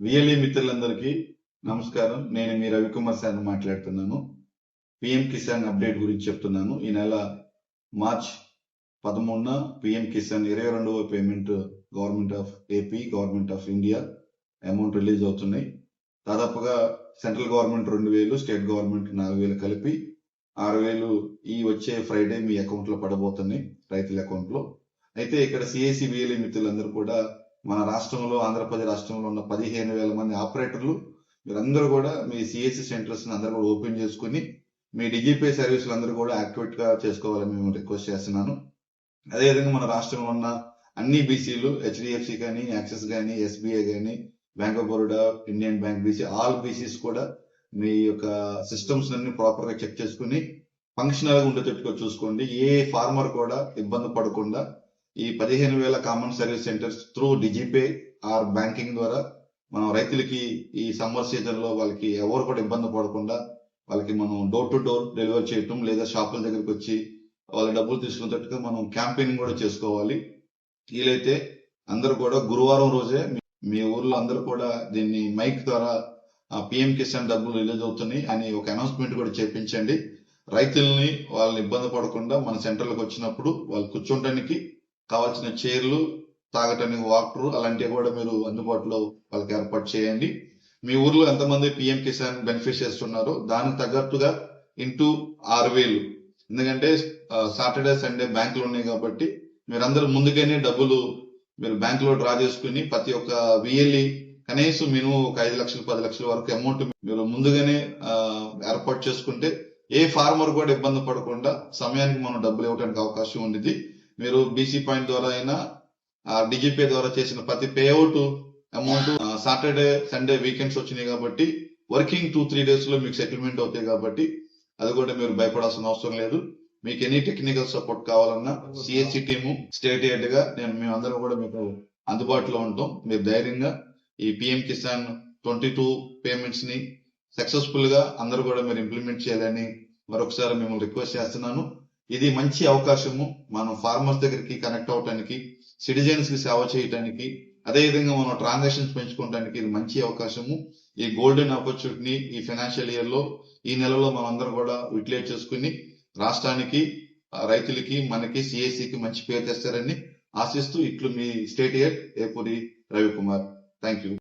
VLE మిత్రులందరికీ నమస్కారం. నేను మీ రవికుమార్ సార్ మాట్లాడుతున్నాను. పిఎం కిసాన్ అప్డేట్ గురించి చెప్తున్నాను. ఈ నెల మార్చ్ 13న పిఎం కిసాన్ 22వ payment government of AP, government of India amount release అవుతున్నాయి. దాదాపుగా సెంట్రల్ గవర్నమెంట్ 2,000, స్టేట్ గవర్నమెంట్ 4,000 కలిపి 6,000 ఈ వచ్చే ఫ్రైడే మీ అకౌంట్ లో పడబోతున్నాయి, రైతుల అకౌంట్ లో. అయితే ఇక్కడ సిఐసి విఎల్ఈ మిత్రులందరూ కూడా మన రాష్ట్రంలో, ఆంధ్రప్రదేశ్ రాష్ట్రంలో ఉన్న 15,000 మంది ఆపరేటర్లు మీరందరూ కూడా మీ సిఎస్సి సెంటర్స్ అందరూ కూడా ఓపెన్ చేసుకుని మీ డిజిపే సర్వీసులు అందరూ కూడా యాక్టివేట్ గా చేసుకోవాలని మేము రిక్వెస్ట్ చేస్తున్నాను. అదేవిధంగా మన రాష్ట్రంలో ఉన్న అన్ని బీసీలు, హెచ్డిఎఫ్సి కానీ, యాక్సిస్ కానీ, ఎస్బీఐ కానీ, bank of Baroda, Indian bank BC, all BCs కూడా మీ యొక్క సిస్టమ్స్ అన్ని ప్రాపర్ గా చెక్ చేసుకుని ఫంక్షనల్ గా ఉండేటట్టుగా చూసుకోండి. ఏ ఫార్మర్ కూడా ఇబ్బంది పడకుండా ఈ 15,000 common service centres through DigiPay or banking ద్వారా మనం రైతులకి ఈ సమ్మర్ సీజన్ లో వాళ్ళకి ఎవరు కూడా ఇబ్బంది పడకుండా వాళ్ళకి మనం డోర్ టు డోర్ డెలివరీ చేయటం, లేదా షాపుల దగ్గరికి వచ్చి వాళ్ళ డబ్బులు తీసుకునేటట్టుగా మనం క్యాంపెయినింగ్ కూడా చేసుకోవాలి. వీలైతే అందరూ కూడా గురువారం రోజే మీ ఊర్లో అందరూ కూడా దీన్ని మైక్ ద్వారా పిఎం కిసాన్ డబ్బులు రిలీజ్ అవుతున్నాయి అని ఒక అనౌన్స్మెంట్ కూడా చేపించండి. రైతుల్ని వాళ్ళని ఇబ్బంది పడకుండా మన సెంటర్లకు వచ్చినప్పుడు వాళ్ళు కూర్చోడానికి కావాల్సిన చైర్లు, తాగటానికి వాటర్ అలాంటివి కూడా మీరు అందుబాటులో వాళ్ళకి ఏర్పాటు చేయండి. మీ ఊర్లో ఎంతమంది పిఎం కిసాన్ బెనిఫిషియర్స్ ఉన్నారో దానికి తగ్గట్టుగా ఇంటూ 6,000. ఎందుకంటే సాటర్డే సండే బ్యాంకులు ఉన్నాయి కాబట్టి మీరందరూ ముందుగానే డబ్బులు మీరు బ్యాంక్ లో డ్రా చేసుకుని ప్రతి ఒక్క విఎల్ఈ కనీసం మినిమం ఒక 5 లక్షలు 10 లక్షల వరకు అమౌంట్ మీరు ముందుగానే ఏర్పాటు చేసుకుంటే ఏ ఫార్మర్ కూడా ఇబ్బంది పడకుండా సమయానికి మనం డబ్బులు ఇవ్వడానికి అవకాశం ఉంది. మీరు బీసీ పాయింట్ ద్వారా అయినా డిజిపే ద్వారా చేసిన ప్రతి payout amount Saturday Sunday weekends వచ్చినాయి కాబట్టి వర్కింగ్ 2-3 days లో మీకు సెటిల్మెంట్ అవుతాయి కాబట్టి అది కూడా మీరు భయపడాల్సిన అవసరం లేదు. మీకు ఎనీ టెక్నికల్ సపోర్ట్ కావాలన్నా సిఎస్సి టీము, స్టేట్ హెడ్ గా మేమందరం కూడా మీకు అందుబాటులో ఉంటాం. మీరు ధైర్యంగా ఈ పిఎం కిసాన్ 22 పేమెంట్స్ ని సక్సెస్ఫుల్ గా అందరూ కూడా మీరు ఇంప్లిమెంట్ చేయాలని మరొకసారి మిమ్మల్ని రిక్వెస్ట్ చేస్తున్నాను. ఇది మంచి అవకాశము మనం ఫార్మర్స్ దగ్గరికి కనెక్ట్ అవడానికి, సిటిజన్స్ కి సేవ చేయడానికి, అదేవిధంగా మనం ట్రాన్సాక్షన్స్ పెంచుకోవడానికి ఇది మంచి అవకాశము. ఈ గోల్డెన్ ఆపర్చునిటీని ఈ ఫైనాన్షియల్ ఇయర్ లో ఈ నెలలో మనం అందరం కూడా యూటిలైజ్ చేసుకుని రాష్ట్రానికి, రైతులకి, మనకి, సిఐసికి మంచి పేరు తెస్తారని ఆశిస్తూ ఇట్లు మీ state head Epuri Ravikumar. Thank you.